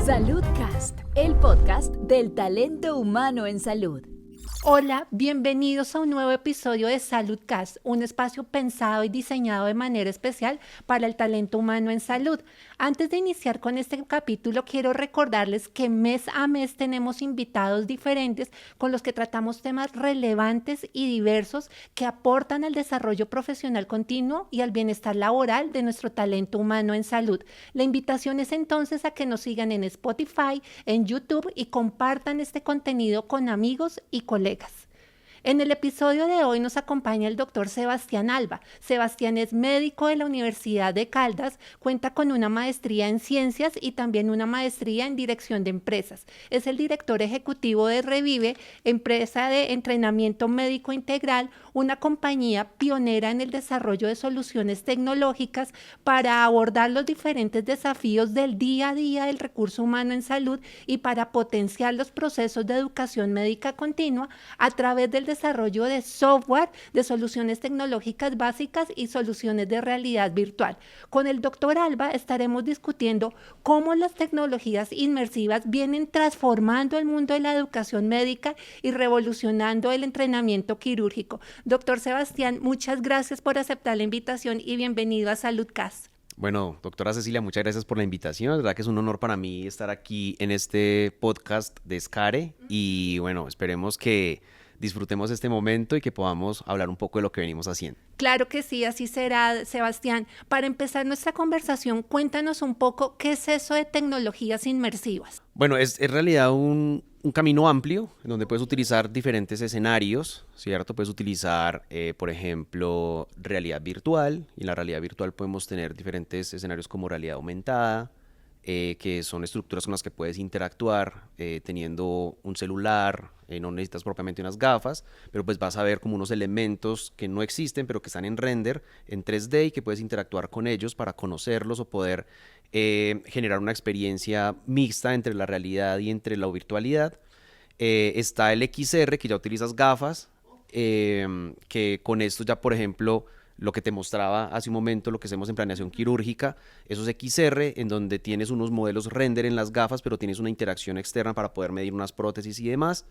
Saludcast, el podcast del talento humano en salud. Hola, bienvenidos a un nuevo episodio de Saludcast, un espacio pensado y diseñado de manera especial para el talento humano en salud. Antes de iniciar con este capítulo, quiero recordarles que mes a mes tenemos invitados diferentes con los que tratamos temas relevantes y diversos que aportan al desarrollo profesional continuo y al bienestar laboral de nuestro talento humano en salud. La invitación es entonces a que nos sigan en Spotify, en YouTube y compartan este contenido con amigos y colegas. En el episodio de hoy nos acompaña el doctor Sebastián Alba. Sebastián es médico de la Universidad de Caldas, cuenta con una maestría en ciencias y también una maestría en dirección de empresas. Es el director ejecutivo de Revive, empresa de entrenamiento médico integral, una compañía pionera en el desarrollo de soluciones tecnológicas para abordar los diferentes desafíos del día a día del recurso humano en salud y para potenciar los procesos de educación médica continua a través del desarrollo de software, de soluciones tecnológicas básicas y soluciones de realidad virtual. Con el doctor Alba estaremos discutiendo cómo las tecnologías inmersivas vienen transformando el mundo de la educación médica y revolucionando el entrenamiento quirúrgico. Doctor Sebastián, muchas gracias por aceptar la invitación y bienvenido a Saludcast. Bueno, doctora Cecilia, muchas gracias por la invitación. La verdad que es un honor para mí estar aquí en este podcast de SCARE y bueno, esperemos que disfrutemos este momento y que podamos hablar un poco de lo que venimos haciendo. Claro que sí, así será, Sebastián. Para empezar nuestra conversación, cuéntanos un poco qué es eso de tecnologías inmersivas. Bueno, es en realidad un camino amplio en donde puedes utilizar diferentes escenarios, ¿cierto? Puedes utilizar, por ejemplo, realidad virtual. Y en la realidad virtual podemos tener diferentes escenarios como realidad aumentada, que son estructuras con las que puedes interactuar teniendo un celular, no necesitas propiamente unas gafas, pero pues vas a ver como unos elementos que no existen, pero que están en render en 3D y que puedes interactuar con ellos para conocerlos o poder generar una experiencia mixta entre la realidad y entre la virtualidad. Está el XR, que ya utilizas gafas, que con esto ya, por ejemplo, lo que te mostraba hace un momento, lo que hacemos en planeación quirúrgica, esos XR en donde tienes unos modelos render en las gafas, pero tienes una interacción externa para poder medir unas prótesis y demás.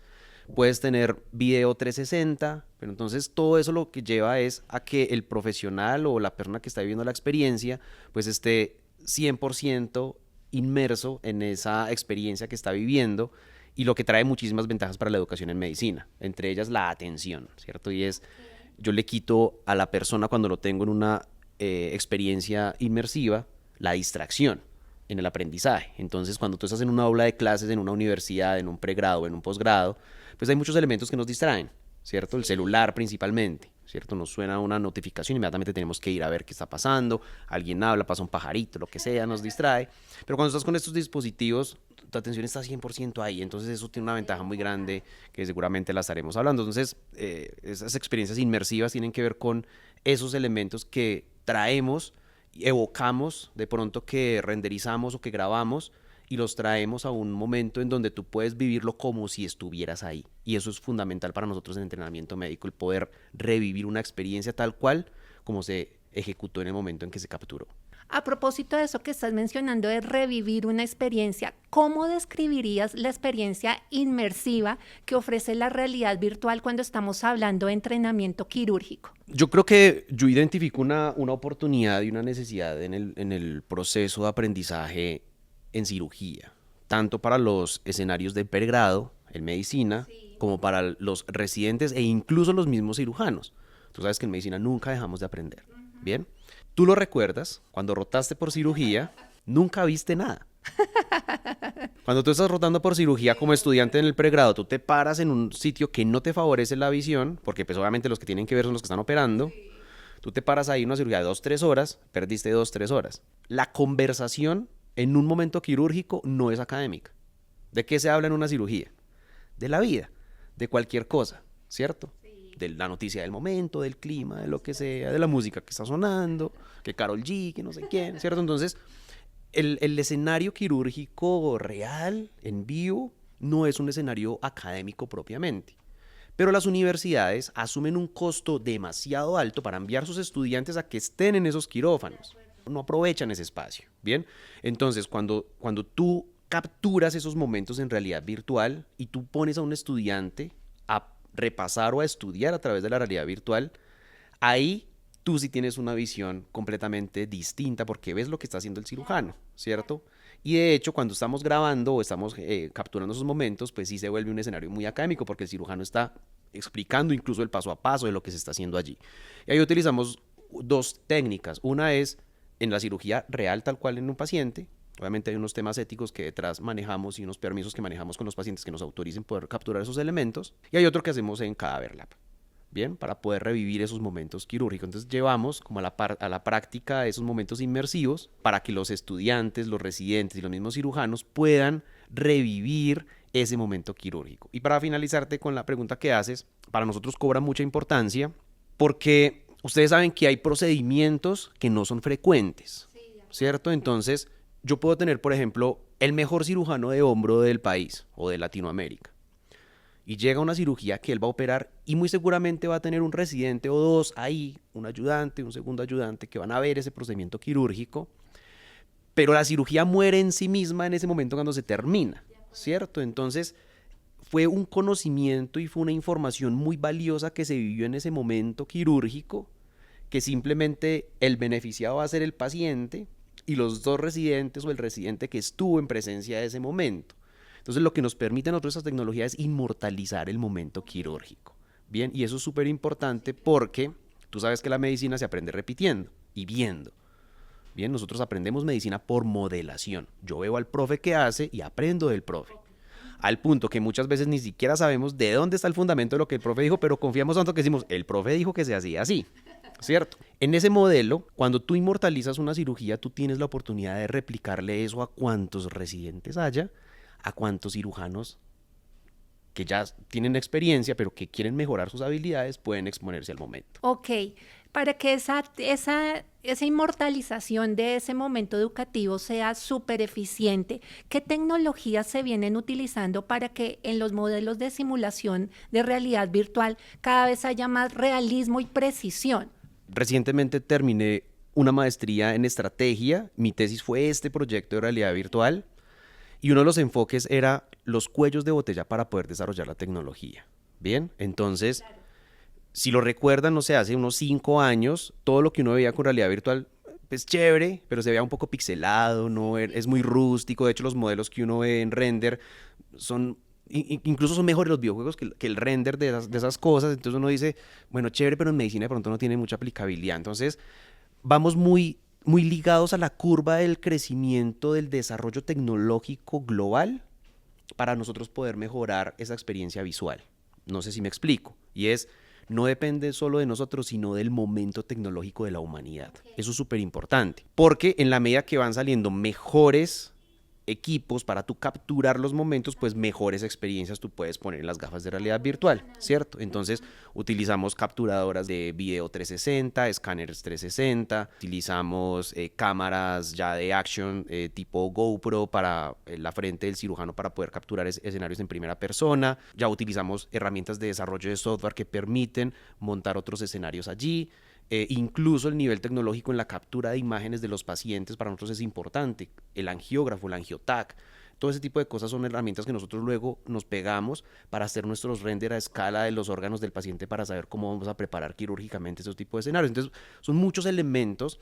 Puedes tener video 360, pero entonces todo eso lo que lleva es a que el profesional o la persona que está viviendo la experiencia pues esté 100% inmerso en esa experiencia que está viviendo y lo que trae muchísimas ventajas para la educación en medicina, entre ellas la atención, ¿cierto? Y es, yo le quito a la persona cuando lo tengo en una experiencia inmersiva la distracción en el aprendizaje. Entonces, cuando tú estás en una aula de clases, en una universidad, en un pregrado, en un posgrado, pues hay muchos elementos que nos distraen, ¿cierto? El celular principalmente, ¿cierto? Nos suena una notificación, inmediatamente tenemos que ir a ver qué está pasando, alguien habla, pasa un pajarito, lo que sea, nos distrae. Pero cuando estás con estos dispositivos, tu atención está 100% ahí, entonces eso tiene una ventaja muy grande que seguramente la estaremos hablando. Entonces, esas experiencias inmersivas tienen que ver con esos elementos que traemos, evocamos, de pronto que renderizamos o que grabamos, y los traemos a un momento en donde tú puedes vivirlo como si estuvieras ahí. Y eso es fundamental para nosotros en entrenamiento médico, el poder revivir una experiencia tal cual como se ejecutó en el momento en que se capturó. A propósito de eso que estás mencionando de revivir una experiencia, ¿cómo describirías la experiencia inmersiva que ofrece la realidad virtual cuando estamos hablando de entrenamiento quirúrgico? Yo creo que yo identifico una oportunidad y una necesidad en el proceso de aprendizaje en cirugía, tanto para los escenarios de pregrado en medicina, como para los residentes e incluso los mismos cirujanos. Tú sabes que en medicina nunca dejamos de aprender, ¿bien? Tú lo recuerdas, cuando rotaste por cirugía, nunca viste nada. Cuando tú estás rotando por cirugía como estudiante en el pregrado, tú te paras en un sitio que no te favorece la visión, porque pues obviamente los que tienen que ver son los que están operando. Tú te paras ahí en una cirugía de 2-3 horas, perdiste 2-3 horas. La conversación en un momento quirúrgico no es académica. ¿De qué se habla en una cirugía? De la vida, de cualquier cosa, ¿cierto? De la noticia del momento, del clima, de lo que sea, de la música que está sonando, que Karol G, que no sé quién, ¿cierto? Entonces, el escenario quirúrgico real, en vivo, no es un escenario académico propiamente. Pero las universidades asumen un costo demasiado alto para enviar sus estudiantes a que estén en esos quirófanos. No aprovechan ese espacio, ¿bien? Entonces, cuando tú capturas esos momentos en realidad virtual y tú pones a un estudiante a repasar o a estudiar a través de la realidad virtual, ahí tú sí tienes una visión completamente distinta porque ves lo que está haciendo el cirujano, ¿cierto? Y de hecho, cuando estamos grabando o estamos capturando esos momentos, pues sí se vuelve un escenario muy académico porque el cirujano está explicando incluso el paso a paso de lo que se está haciendo allí. Y ahí utilizamos dos técnicas. Una es en la cirugía real, tal cual en un paciente. Obviamente hay unos temas éticos que detrás manejamos y unos permisos que manejamos con los pacientes que nos autoricen poder capturar esos elementos. Y hay otro que hacemos en Cadaver Lab, ¿bien? Para poder revivir esos momentos quirúrgicos. Entonces llevamos como a la práctica esos momentos inmersivos para que los estudiantes, los residentes y los mismos cirujanos puedan revivir ese momento quirúrgico. Y para finalizarte con la pregunta que haces, para nosotros cobra mucha importancia porque ustedes saben que hay procedimientos que no son frecuentes, ¿cierto? Entonces yo puedo tener, por ejemplo, el mejor cirujano de hombro del país o de Latinoamérica. Y llega una cirugía que él va a operar y muy seguramente va a tener un residente o dos ahí, un ayudante, un segundo ayudante que van a ver ese procedimiento quirúrgico, pero la cirugía muere en sí misma en ese momento cuando se termina, ¿cierto? Entonces fue un conocimiento y fue una información muy valiosa que se vivió en ese momento quirúrgico, que simplemente el beneficiado va a ser el paciente y los dos residentes o el residente que estuvo en presencia de ese momento. Entonces lo que nos permite a nosotros esta tecnología es inmortalizar el momento quirúrgico. Bien, y eso es súper importante porque tú sabes que la medicina se aprende repitiendo y viendo. Bien, nosotros aprendemos medicina por modelación. Yo veo al profe que hace y aprendo del profe. Al punto que muchas veces ni siquiera sabemos de dónde está el fundamento de lo que el profe dijo, pero confiamos tanto que decimos, el profe dijo que se hacía así. ¿Cierto? En ese modelo, cuando tú inmortalizas una cirugía, tú tienes la oportunidad de replicarle eso a cuantos residentes haya, a cuantos cirujanos que ya tienen experiencia, pero que quieren mejorar sus habilidades, pueden exponerse al momento. Ok, para que esa inmortalización de ese momento educativo sea súper eficiente, ¿qué tecnologías se vienen utilizando para que en los modelos de simulación de realidad virtual cada vez haya más realismo y precisión? Recientemente terminé una maestría en estrategia. Mi tesis fue este proyecto de realidad virtual y uno de los enfoques era los cuellos de botella para poder desarrollar la tecnología. Bien, entonces, si lo recuerdan, no sé, hace unos 5 años, todo lo que uno veía con realidad virtual es chévere, pero se veía un poco pixelado, no es muy rústico. De hecho, los modelos que uno ve en render son incluso son mejores los videojuegos que el render de esas cosas. Entonces uno dice, bueno, chévere, pero en medicina de pronto no tiene mucha aplicabilidad. Entonces vamos muy ligados a la curva del crecimiento del desarrollo tecnológico global para nosotros poder mejorar esa experiencia visual. No sé si me explico. Y no depende solo de nosotros, sino del momento tecnológico de la humanidad. Eso es súper importante. Porque en la medida que van saliendo mejores equipos para tú capturar los momentos, pues mejores experiencias tú puedes poner en las gafas de realidad virtual, ¿cierto? Entonces utilizamos capturadoras de video 360, escáneres 360, utilizamos cámaras ya de action tipo GoPro para la frente del cirujano para poder capturar escenarios en primera persona, ya utilizamos herramientas de desarrollo de software que permiten montar otros escenarios allí. Incluso el nivel tecnológico en la captura de imágenes de los pacientes para nosotros es importante. El angiógrafo, el angiotac, todo ese tipo de cosas son herramientas que nosotros luego nos pegamos para hacer nuestros render a escala de los órganos del paciente para saber cómo vamos a preparar quirúrgicamente esos tipos de escenarios. Entonces son muchos elementos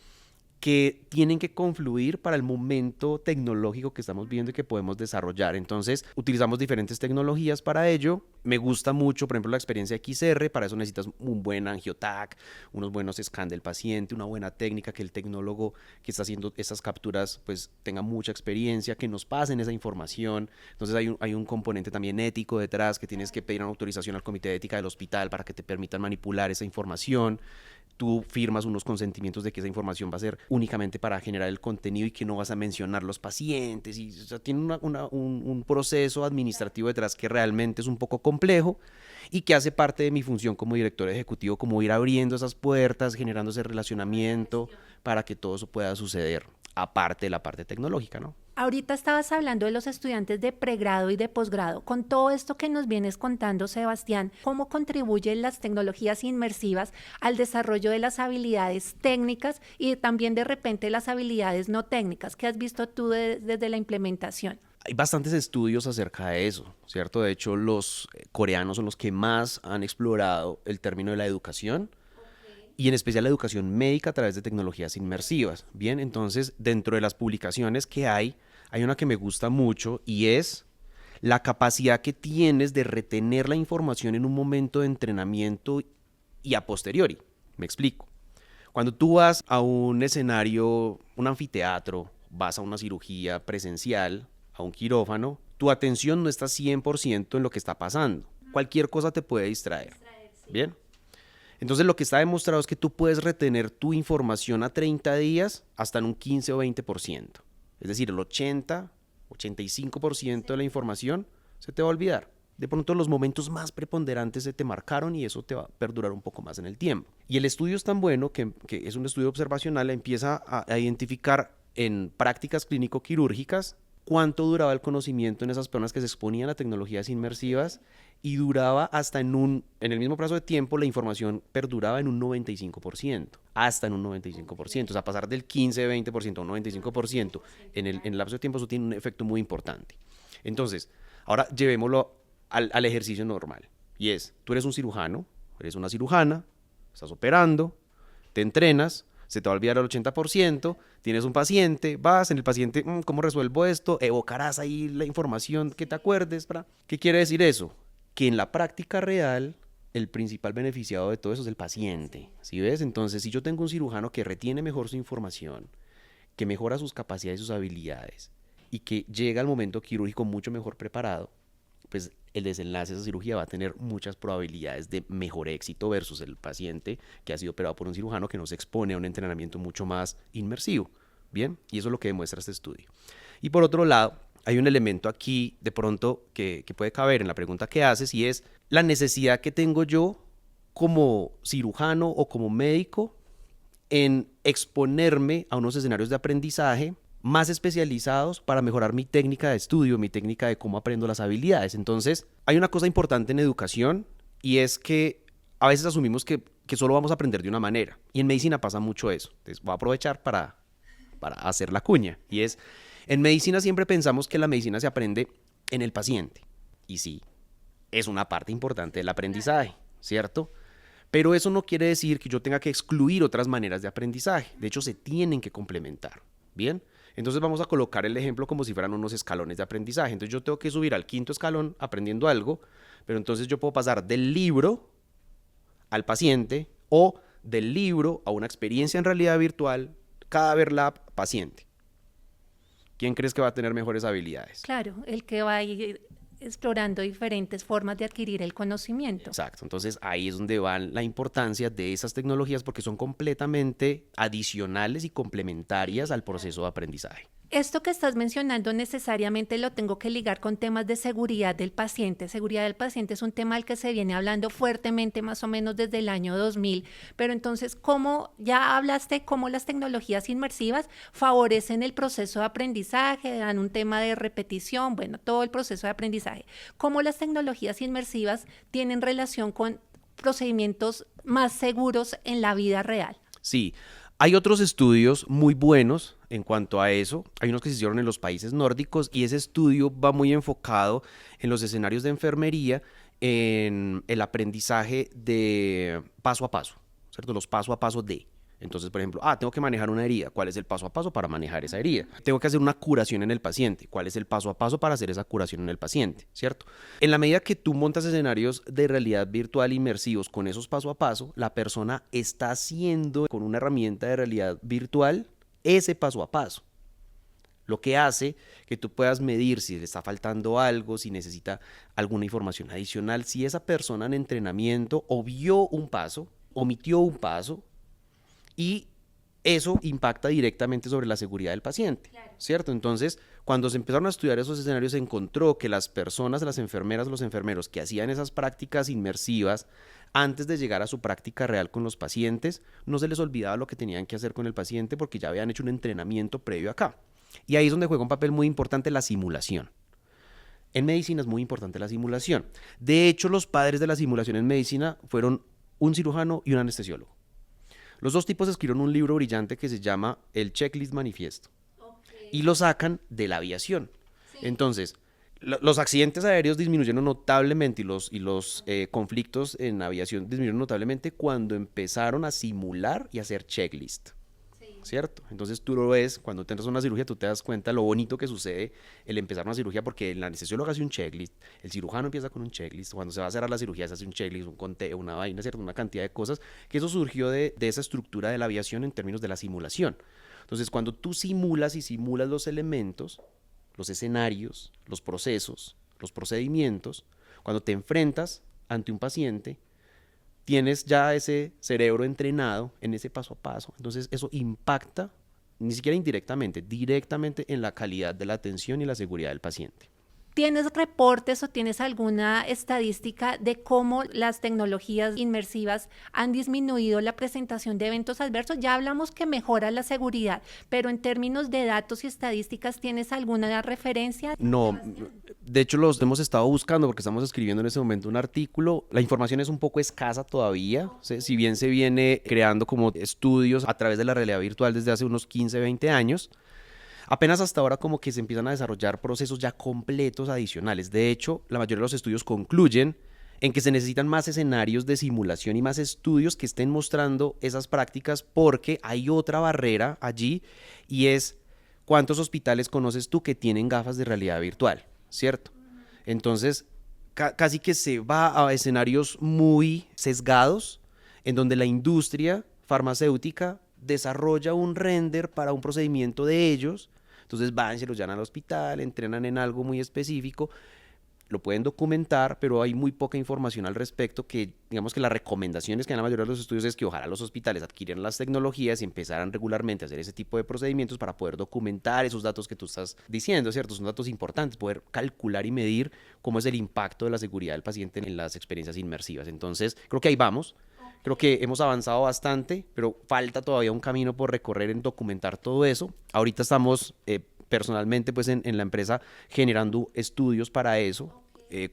que tienen que confluir para el momento tecnológico que estamos viendo y que podemos desarrollar. Entonces, utilizamos diferentes tecnologías para ello. Me gusta mucho, por ejemplo, la experiencia XR. Para eso necesitas un buen angiotac, unos buenos scans del paciente, una buena técnica, que el tecnólogo que está haciendo esas capturas pues tenga mucha experiencia, que nos pasen esa información. Entonces, hay un componente también ético detrás, que tienes que pedir una autorización al comité de ética del hospital para que te permitan manipular esa información. Tú firmas unos consentimientos de que esa información va a ser únicamente para generar el contenido y que no vas a mencionar los pacientes. Y, o sea, tiene un proceso administrativo detrás que realmente es un poco complejo y que hace parte de mi función como director ejecutivo, como ir abriendo esas puertas, generando ese relacionamiento para que todo eso pueda suceder, aparte de la parte tecnológica, ¿no? Ahorita estabas hablando de los estudiantes de pregrado y de posgrado. Con todo esto que nos vienes contando, Sebastián, ¿cómo contribuyen las tecnologías inmersivas al desarrollo de las habilidades técnicas y también de repente las habilidades no técnicas? ¿Qué has visto tú desde la implementación? Hay bastantes estudios acerca de eso, ¿cierto? De hecho, los coreanos son los que más han explorado el término de la educación y en especial la educación médica a través de tecnologías inmersivas. Bien, entonces, dentro de las publicaciones que hay una que me gusta mucho y es la capacidad que tienes de retener la información en un momento de entrenamiento y a posteriori. Me explico. Cuando tú vas a un escenario, un anfiteatro, vas a una cirugía presencial, a un quirófano, tu atención no está 100% en lo que está pasando. Cualquier cosa te puede distraer. ¿Bien? Entonces lo que está demostrado es que tú puedes retener tu información a 30 días hasta en un 15 o 20%. Es decir, el 85% de la información se te va a olvidar. De pronto los momentos más preponderantes se te marcaron y eso te va a perdurar un poco más en el tiempo. Y el estudio es tan bueno que es un estudio observacional, empieza a identificar en prácticas clínico-quirúrgicas cuánto duraba el conocimiento en esas personas que se exponían a tecnologías inmersivas y duraba hasta en el mismo plazo de tiempo, la información perduraba en un 95%, hasta en un 95%, o sea, pasar del 15-20% a un 95% en el lapso de tiempo, eso tiene un efecto muy importante. Entonces, ahora llevémoslo al ejercicio normal, y es, tú eres un cirujano, eres una cirujana, estás operando, te entrenas, se te va a olvidar el 80%, tienes un paciente, vas en el paciente, ¿cómo resuelvo esto? Evocarás ahí la información que te acuerdes. ¿Qué quiere decir eso? Que en la práctica real, el principal beneficiado de todo eso es el paciente. ¿Sí ves? Entonces, si yo tengo un cirujano que retiene mejor su información, que mejora sus capacidades y sus habilidades, y que llega al momento quirúrgico mucho mejor preparado, pues el desenlace de esa cirugía va a tener muchas probabilidades de mejor éxito versus el paciente que ha sido operado por un cirujano que no se expone a un entrenamiento mucho más inmersivo. Bien, y eso es lo que demuestra este estudio. Y por otro lado, hay un elemento aquí de pronto que puede caber en la pregunta que haces y es la necesidad que tengo yo como cirujano o como médico en exponerme a unos escenarios de aprendizaje más especializados para mejorar mi técnica de estudio, mi técnica de cómo aprendo las habilidades. Entonces, hay una cosa importante en educación y es que a veces asumimos que solo vamos a aprender de una manera. Y en medicina pasa mucho eso. Entonces, voy a aprovechar para hacer la cuña. Y es, en medicina siempre pensamos que la medicina se aprende en el paciente. Y sí, es una parte importante del aprendizaje, ¿cierto? Pero eso no quiere decir que yo tenga que excluir otras maneras de aprendizaje. De hecho, se tienen que complementar. ¿Bien? Entonces vamos a colocar el ejemplo como si fueran unos escalones de aprendizaje. Entonces yo tengo que subir al 5.º escalón aprendiendo algo, pero entonces yo puedo pasar del libro al paciente o del libro a una experiencia en realidad virtual, Cadaver Lab, paciente. ¿Quién crees que va a tener mejores habilidades? Claro, el que va a ir explorando diferentes formas de adquirir el conocimiento. Exacto, entonces ahí es donde va la importancia de esas tecnologías porque son completamente adicionales y complementarias al proceso de aprendizaje. Esto que estás mencionando necesariamente lo tengo que ligar con temas de seguridad del paciente. Seguridad del paciente es un tema al que se viene hablando fuertemente más o menos desde el año 2000. Pero entonces, ¿cómo ya hablaste cómo las tecnologías inmersivas favorecen el proceso de aprendizaje, dan un tema de repetición, bueno, todo el proceso de aprendizaje? ¿Cómo las tecnologías inmersivas tienen relación con procedimientos más seguros en la vida real? Sí, hay otros estudios muy buenos en cuanto a eso. Hay unos que se hicieron en los países nórdicos y ese estudio va muy enfocado en los escenarios de enfermería, en el aprendizaje de paso a paso, ¿cierto? Los paso a paso de. Entonces, por ejemplo, tengo que manejar una herida. ¿Cuál es el paso a paso para manejar esa herida? Tengo que hacer una curación en el paciente. ¿Cuál es el paso a paso para hacer esa curación en el paciente? ¿Cierto? En la medida que tú montas escenarios de realidad virtual inmersivos con esos paso a paso, la persona está haciendo con una herramienta de realidad virtual ese paso a paso. Lo que hace que tú puedas medir si le está faltando algo, si necesita alguna información adicional, si esa persona en entrenamiento obvió un paso, omitió un paso, y eso impacta directamente sobre la seguridad del paciente, ¿cierto? Entonces, cuando se empezaron a estudiar esos escenarios, se encontró que las personas, las enfermeras, los enfermeros que hacían esas prácticas inmersivas antes de llegar a su práctica real con los pacientes, no se les olvidaba lo que tenían que hacer con el paciente porque ya habían hecho un entrenamiento previo acá. Y ahí es donde juega un papel muy importante la simulación. En medicina es muy importante la simulación. De hecho, los padres de la simulación en medicina fueron un cirujano y un anestesiólogo. Los dos tipos escribieron un libro brillante que se llama El Checklist Manifiesto. Y lo sacan de la aviación. Entonces, los accidentes aéreos disminuyeron notablemente y los conflictos en aviación disminuyeron notablemente cuando empezaron a simular y hacer checklist. ¿Cierto? Entonces tú lo ves, cuando tienes una cirugía, tú te das cuenta lo bonito que sucede el empezar una cirugía, porque el anestesiólogo hace un checklist, el cirujano empieza con un checklist, cuando se va a cerrar la cirugía se hace un checklist, un conteo, una vaina, ¿cierto? Una cantidad de cosas, que eso surgió de esa estructura de la aviación en términos de la simulación. Entonces, cuando tú simulas y simulas los elementos, los escenarios, los procesos, los procedimientos, cuando te enfrentas ante un paciente, tienes ya ese cerebro entrenado en ese paso a paso. Entonces eso impacta, ni siquiera indirectamente, directamente en la calidad de la atención y la seguridad del paciente. ¿Tienes reportes o tienes alguna estadística de cómo las tecnologías inmersivas han disminuido la presentación de eventos adversos? Ya hablamos que mejora la seguridad, pero en términos de datos y estadísticas, ¿tienes alguna referencia? No, de hecho los hemos estado buscando porque estamos escribiendo en ese momento un artículo. La información es un poco escasa todavía, ¿sí? Si bien se viene creando como estudios a través de la realidad virtual desde hace unos 15, 20 años, apenas hasta ahora como que se empiezan a desarrollar procesos ya completos adicionales. De hecho, la mayoría de los estudios concluyen en que se necesitan más escenarios de simulación y más estudios que estén mostrando esas prácticas, porque hay otra barrera allí, y es ¿cuántos hospitales conoces tú que tienen gafas de realidad virtual? ¿Cierto? Entonces, casi que se va a escenarios muy sesgados en donde la industria farmacéutica desarrolla un render para un procedimiento de ellos, entonces van, se los llevan al hospital, entrenan en algo muy específico, lo pueden documentar, pero hay muy poca información al respecto, que digamos que las recomendaciones que dan la mayoría de los estudios es que ojalá los hospitales adquirieran las tecnologías y empezaran regularmente a hacer ese tipo de procedimientos para poder documentar esos datos que tú estás diciendo, ¿cierto? Son datos importantes, poder calcular y medir cómo es el impacto de la seguridad del paciente en las experiencias inmersivas. Entonces, creo que ahí vamos. Creo que hemos avanzado bastante, pero falta todavía un camino por recorrer en documentar todo eso. Ahorita estamos personalmente pues en la empresa generando estudios para eso,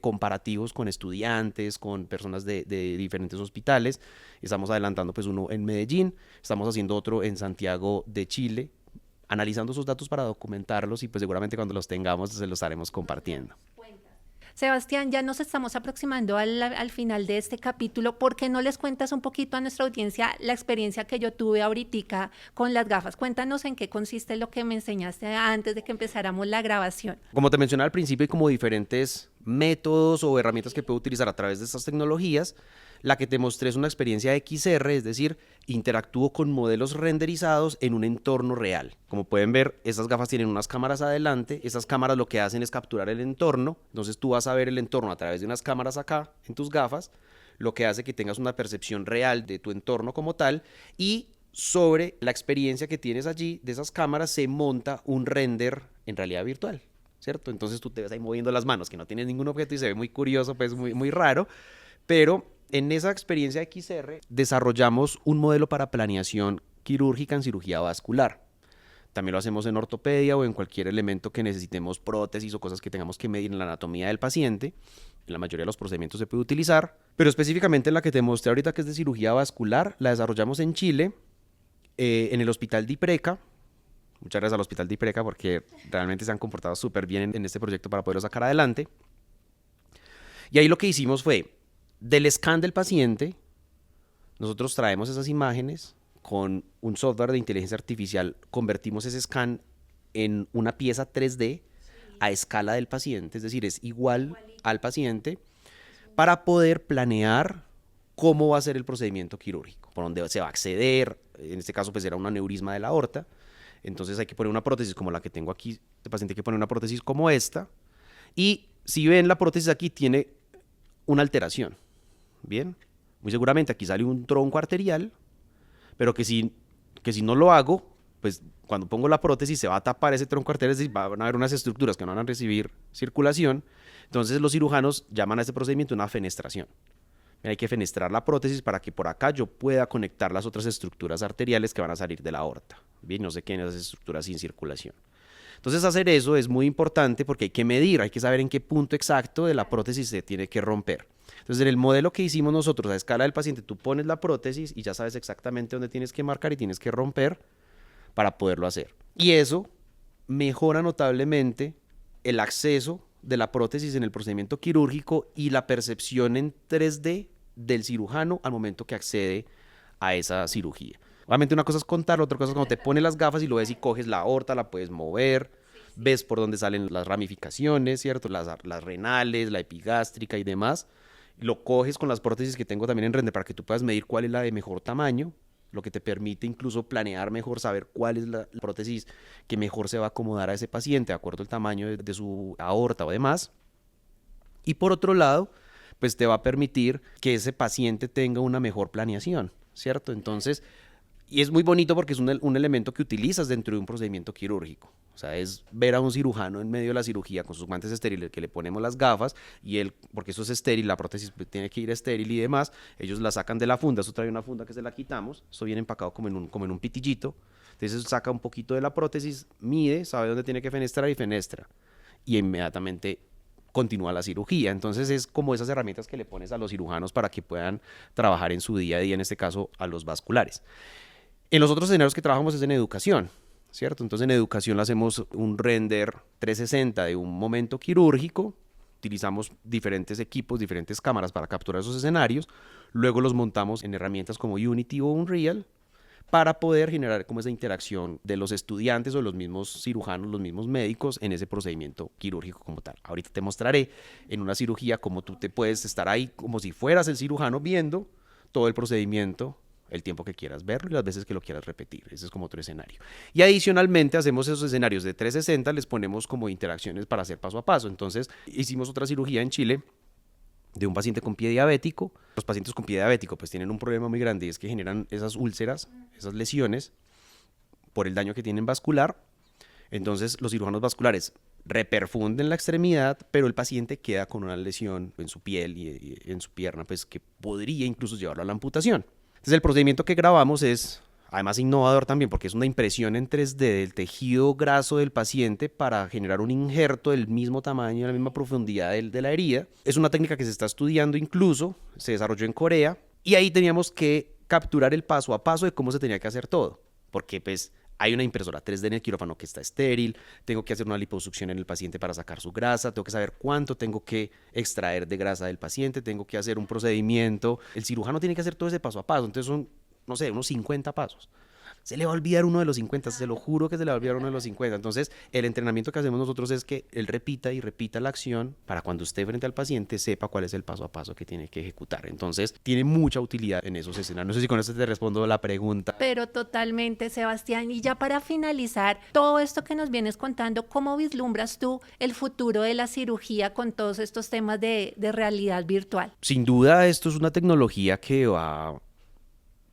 comparativos con estudiantes, con personas de diferentes hospitales. Estamos adelantando pues uno en Medellín, estamos haciendo otro en Santiago de Chile, analizando esos datos para documentarlos, y pues seguramente cuando los tengamos se los estaremos compartiendo. Sebastián, ya nos estamos aproximando al final de este capítulo. ¿Por qué no les cuentas un poquito a nuestra audiencia la experiencia que yo tuve ahorita con las gafas? Cuéntanos en qué consiste lo que me enseñaste antes de que empezáramos la grabación. Como te mencionaba al principio, hay como diferentes métodos o herramientas que puedo utilizar a través de estas tecnologías. La que te mostré es una experiencia XR, es decir, interactúo con modelos renderizados en un entorno real. Como pueden ver, estas gafas tienen unas cámaras adelante. Estas cámaras lo que hacen es capturar el entorno. Entonces tú vas a ver el entorno a través de unas cámaras acá en tus gafas, lo que hace que tengas una percepción real de tu entorno como tal, y sobre la experiencia que tienes allí de esas cámaras se monta un render en realidad virtual, ¿cierto? Entonces tú te ves ahí moviendo las manos, que no tienes ningún objeto y se ve muy curioso, pues muy raro, pero en esa experiencia XR desarrollamos un modelo para planeación quirúrgica en cirugía vascular. También lo hacemos en ortopedia o en cualquier elemento que necesitemos, prótesis o cosas que tengamos que medir en la anatomía del paciente. En la mayoría de los procedimientos se puede utilizar, pero específicamente en la que te mostré ahorita, que es de cirugía vascular, la desarrollamos en Chile, en el Hospital de Ipreca. Muchas gracias al Hospital de Ipreca porque realmente se han comportado súper bien en este proyecto para poderlo sacar adelante. Y ahí lo que hicimos fue, del scan del paciente, nosotros traemos esas imágenes con un software de inteligencia artificial, convertimos ese scan en una pieza 3D a escala del paciente, es decir, es igual al paciente, para poder planear cómo va a ser el procedimiento quirúrgico, por dónde se va a acceder. En este caso pues era un aneurisma de la aorta, entonces hay que poner una prótesis como la que tengo aquí. El paciente hay que poner una prótesis como esta, y si ven, la prótesis aquí tiene una alteración. Bien, muy seguramente aquí sale un tronco arterial, pero que si no lo hago, pues cuando pongo la prótesis se va a tapar ese tronco arterial, es decir, van a haber unas estructuras que no van a recibir circulación. Entonces los cirujanos llaman a este procedimiento una fenestración. Hay que fenestrar la prótesis para que por acá yo pueda conectar las otras estructuras arteriales que van a salir de la aorta. Bien, no se queden esas estructuras sin circulación. Entonces hacer eso es muy importante porque hay que medir, hay que saber en qué punto exacto de la prótesis se tiene que romper. Entonces en el modelo que hicimos nosotros a escala del paciente, tú pones la prótesis y ya sabes exactamente dónde tienes que marcar y tienes que romper para poderlo hacer. Y eso mejora notablemente el acceso de la prótesis en el procedimiento quirúrgico y la percepción en 3D del cirujano al momento que accede a esa cirugía. Obviamente una cosa es contar, otra cosa es cuando te pones las gafas y lo ves y coges la aorta, la puedes mover, ves por dónde salen las ramificaciones, ¿cierto? Las renales, la epigástrica y demás. Lo coges con las prótesis que tengo también en render para que tú puedas medir cuál es la de mejor tamaño, lo que te permite incluso planear mejor, saber cuál es la prótesis que mejor se va a acomodar a ese paciente de acuerdo al tamaño de su aorta o demás. Y por otro lado, pues te va a permitir que ese paciente tenga una mejor planeación, ¿cierto? Entonces, y es muy bonito porque es un elemento que utilizas dentro de un procedimiento quirúrgico. O sea, es ver a un cirujano en medio de la cirugía con sus guantes estériles, que le ponemos las gafas y él, porque eso es estéril, la prótesis tiene que ir estéril y demás, ellos la sacan de la funda, eso trae una funda que se la quitamos, eso viene empacado como en un pitillito, entonces saca un poquito de la prótesis, mide, sabe dónde tiene que fenestrar y fenestra, y inmediatamente continúa la cirugía. Entonces es como esas herramientas que le pones a los cirujanos para que puedan trabajar en su día a día, en este caso a los vasculares. En los otros escenarios que trabajamos es en educación, ¿cierto? Entonces en educación le hacemos un render 360 de un momento quirúrgico, utilizamos diferentes equipos, diferentes cámaras para capturar esos escenarios, luego los montamos en herramientas como Unity o Unreal para poder generar como esa interacción de los estudiantes o los mismos cirujanos, los mismos médicos en ese procedimiento quirúrgico como tal. Ahorita te mostraré en una cirugía cómo tú te puedes estar ahí como si fueras el cirujano viendo todo el procedimiento, el tiempo que quieras verlo y las veces que lo quieras repetir. Ese es como otro escenario. Y adicionalmente hacemos esos escenarios de 360, les ponemos como interacciones para hacer paso a paso. Entonces hicimos otra cirugía en Chile de un paciente con pie diabético. Los pacientes con pie diabético pues tienen un problema muy grande y es que generan esas úlceras, esas lesiones por el daño que tienen vascular. Entonces los cirujanos vasculares reperfunden la extremidad, pero el paciente queda con una lesión en su piel y en su pierna pues que podría incluso llevarlo a la amputación. Entonces el procedimiento que grabamos es, además innovador también, porque es una impresión en 3D del tejido graso del paciente para generar un injerto del mismo tamaño, de la misma profundidad de la herida. Es una técnica que se está estudiando incluso, se desarrolló en Corea, y ahí teníamos que capturar el paso a paso de cómo se tenía que hacer todo, porque pues hay una impresora 3D en el quirófano que está estéril, tengo que hacer una liposucción en el paciente para sacar su grasa, tengo que saber cuánto tengo que extraer de grasa del paciente, tengo que hacer un procedimiento, el cirujano tiene que hacer todo ese paso a paso, entonces son, no sé, unos 50 pasos. Se le va a olvidar uno de los 50, se lo juro que se le va a olvidar uno de los 50. Entonces, el entrenamiento que hacemos nosotros es que él repita y repita la acción para cuando esté frente al paciente sepa cuál es el paso a paso que tiene que ejecutar. Entonces, tiene mucha utilidad en esos escenarios. No sé si con esto te respondo la pregunta. Pero totalmente, Sebastián. Y ya para finalizar, todo esto que nos vienes contando, ¿cómo vislumbras tú el futuro de la cirugía con todos estos temas de realidad virtual? Sin duda, esto es una tecnología que va,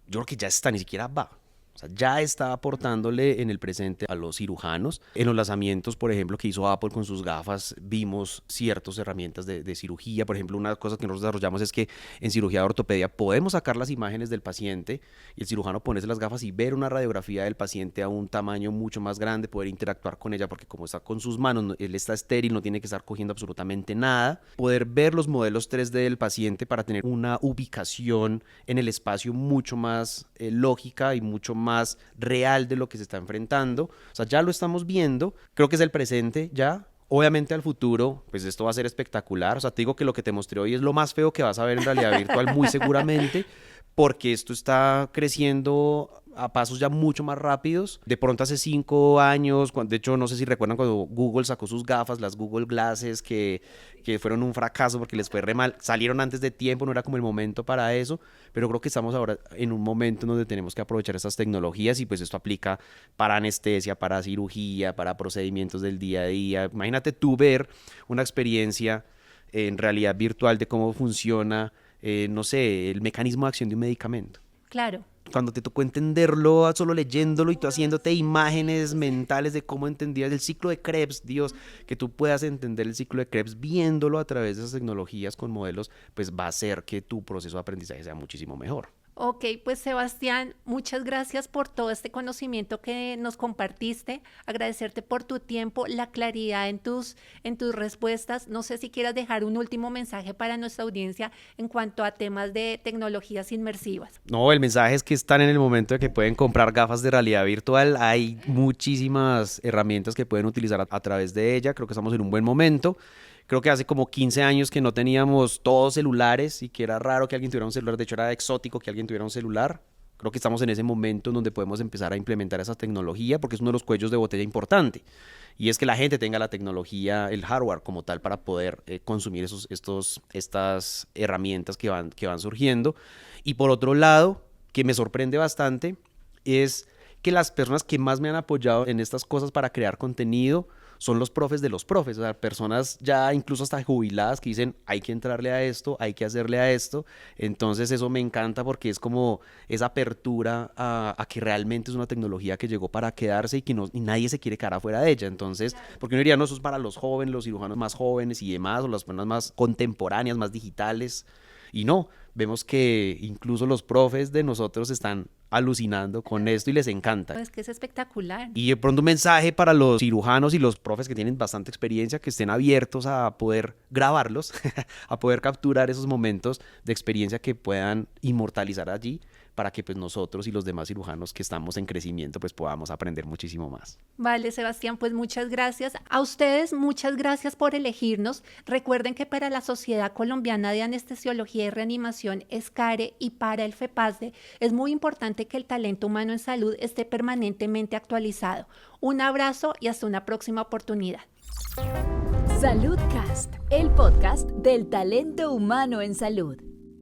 yo creo que ya está, ni siquiera va. O sea, ya está aportándole en el presente a los cirujanos. En los lanzamientos, por ejemplo, que hizo Apple con sus gafas, vimos ciertas herramientas de cirugía. Por ejemplo, una cosa que nosotros desarrollamos es que en cirugía de ortopedia podemos sacar las imágenes del paciente y el cirujano ponerse las gafas y ver una radiografía del paciente a un tamaño mucho más grande, poder interactuar con ella, porque como está con sus manos, él está estéril, no tiene que estar cogiendo absolutamente nada. Poder ver los modelos 3D del paciente para tener una ubicación en el espacio mucho más lógica y mucho más real de lo que se está enfrentando. O sea, ya lo estamos viendo, creo que es el presente ya. Obviamente al futuro, pues esto va a ser espectacular. O sea, te digo que lo que te mostré hoy es lo más feo que vas a ver en realidad virtual, muy seguramente, porque esto está creciendo a pasos ya mucho más rápidos. De pronto hace 5 años, de hecho no sé si recuerdan cuando Google sacó sus gafas, las Google Glasses, que fueron un fracaso porque les fue re mal, salieron antes de tiempo, no era como el momento para eso, pero creo que estamos ahora en un momento en donde tenemos que aprovechar estas tecnologías y pues esto aplica para anestesia, para cirugía, para procedimientos del día a día. Imagínate tú ver una experiencia en realidad virtual de cómo funciona, no sé, el mecanismo de acción de un medicamento. Claro. Cuando te tocó entenderlo solo leyéndolo y tú haciéndote imágenes mentales de cómo entendías el ciclo de Krebs, Dios, que tú puedas entender el ciclo de Krebs viéndolo a través de esas tecnologías con modelos, pues va a hacer que tu proceso de aprendizaje sea muchísimo mejor. Ok, pues Sebastián, muchas gracias por todo este conocimiento que nos compartiste, agradecerte por tu tiempo, la claridad en tus respuestas. No sé si quieras dejar un último mensaje para nuestra audiencia en cuanto a temas de tecnologías inmersivas. No, el mensaje es que están en el momento de que pueden comprar gafas de realidad virtual. Hay muchísimas herramientas que pueden utilizar a través de ella. Creo que estamos en un buen momento. Creo que hace como 15 años que no teníamos todos celulares y que era raro que alguien tuviera un celular. De hecho, era exótico que alguien tuviera un celular. Creo que estamos en ese momento en donde podemos empezar a implementar esa tecnología porque es uno de los cuellos de botella importante. Y es que la gente tenga la tecnología, el hardware como tal para poder consumir estas herramientas que van surgiendo. Y por otro lado, que me sorprende bastante, es que las personas que más me han apoyado en estas cosas para crear contenido son los profes de los profes, o sea, personas ya incluso hasta jubiladas que dicen, hay que entrarle a esto, hay que hacerle a esto. Entonces eso me encanta porque es como esa apertura a que realmente es una tecnología que llegó para quedarse y que y nadie se quiere quedar afuera de ella. Entonces, porque uno diría, no, eso es para los jóvenes, los cirujanos más jóvenes y demás, o las personas más contemporáneas, más digitales. Y no, vemos que incluso los profes de nosotros están alucinando con esto y les encanta. Es que es espectacular. Y de pronto un mensaje para los cirujanos y los profes que tienen bastante experiencia, que estén abiertos a poder grabarlos, a poder capturar esos momentos de experiencia que puedan inmortalizar allí para que pues nosotros y los demás cirujanos que estamos en crecimiento pues podamos aprender muchísimo más. Vale, Sebastián, pues muchas gracias. A ustedes, muchas gracias por elegirnos. Recuerden que para la Sociedad Colombiana de Anestesiología y Reanimación, SCARE, y para el FEPASDE, es muy importante que el talento humano en salud esté permanentemente actualizado. Un abrazo y hasta una próxima oportunidad. Saludcast, el podcast del talento humano en salud.